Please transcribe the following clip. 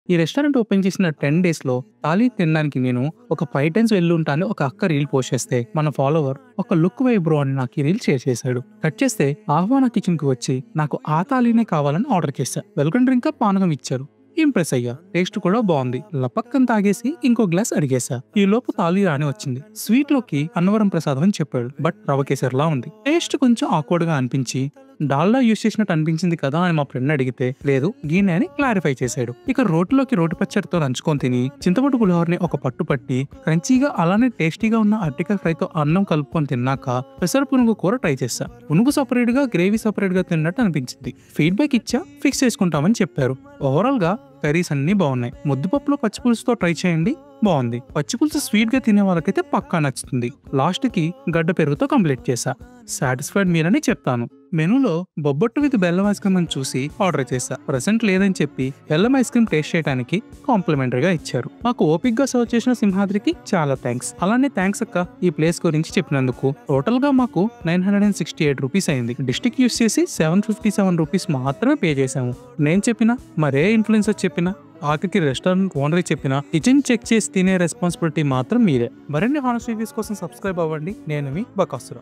ఈ restaurant open చేసిన 10 డేస్‌లో థాలీ తినడానికి నేను ఒక 5 టైమ్స్ వెళ్ళుంటా అని ఒక అక్క రీల్ పోస్ట్ చేస్తే, మన ఫాలోవర్ ఒక లుక్ వై బ్రో అని నాకు ఈ రీల్ షేర్ చేశాడు. కట్ చేస్తే ఆహ్వాన కిచెన్‌కి వచ్చి నాకు ఆ థాలీనే కావాలని ఆర్డర్ చేశా. వెల్కమ్ డ్రింక్ పానకం ఇచ్చారు. ఇంప్రెస్ అయ్యా. టేస్ట్ కూడా బాగుంది. లపక్కన తాగేసి ఇంకో గ్లాస్ అడిగేశా. ఈ లోపు తాళీ రాని వచ్చింది. స్వీట్ లోకి అన్నవరం ప్రసాదం అని చెప్పాడు. బట్ రవ కేసరిలా ఉంది. టేస్ట్ కొంచెం ఆక్వర్డ్ గా అనిపించి డాల్డా యూస్ చేసినట్టు అనిపించింది కదా అని మా ఫ్రెండ్ అడిగితే లేదు గీనే అని క్లారిఫై చేశాడు. ఇక రోటిలోకి రోటి పచ్చడితో నంచుకొని తిని చింతపండు పులిహోరని ఒక పట్టు పట్టి క్రంచీగా అలానే టేస్టీగా ఉన్న అరటికాయ ఫ్రైతో అన్నం కలుపుకొని తిన్నాక పెసర పునుగు కూర ట్రై చేశా. పునుగు సపరేట్ గా గ్రేవీ సపరేట్ గా తిన్నట్టు అనిపించింది. ఫీడ్బ్యాక్ ఇచ్చా, ఫిక్స్ చేసుకుంటామని చెప్పారు. ఓవరాల్ గా కర్రీస్ అన్ని బాగున్నాయి. ముద్దుపప్పులో పచ్చిపులుసుతో ట్రై చేయండి, బాగుంది. పచ్చిపులుసు స్వీట్ గా తినే వాళ్ళకైతే పక్కా నచ్చుతుంది. లాస్ట్ కి గడ్డ పెరుగుతో కంప్లీట్ చేశా. సాటిస్ఫైడ్ మీరని చెప్తాను. మెనూలో బొబ్బట్టు విత్ బెల్లం ఐస్ క్రీమ్ అని చూసి ఆర్డర్ చేశా. ప్రెసెంట్ లేదని చెప్పి బెల్లం ఐస్ క్రీమ్ టేస్ట్ చేయడానికి కాంప్లిమెంటరీగా ఇచ్చారు. మాకు ఓపిక్ గా సర్వ్ చేసిన సింహాద్రికి చాలా థ్యాంక్స్. అలానే థ్యాంక్స్ అక్క ఈ ప్లేస్ గురించి చెప్పినందుకు. టోటల్ గా మాకు 968 రూపీస్ అయింది. డిస్టిక్ యూస్ చేసి 757 రూపీస్ మాత్రమే పే చేశాము. నేను చెప్పినా మరే ఇన్ఫ్లుయెన్సర్ చెప్పినా ఆఖరికి రెస్టారెంట్ ఓనర్ చెప్పినా కిచెన్ చెక్ చేసి తినే రెస్పాన్సిబిలిటీ మాత్రం మీరే. మరిన్ని హానెస్ట్ రివ్యూస్ కోసం సబ్స్క్రైబ్ అవ్వండి. నేను మీ బకాసురా.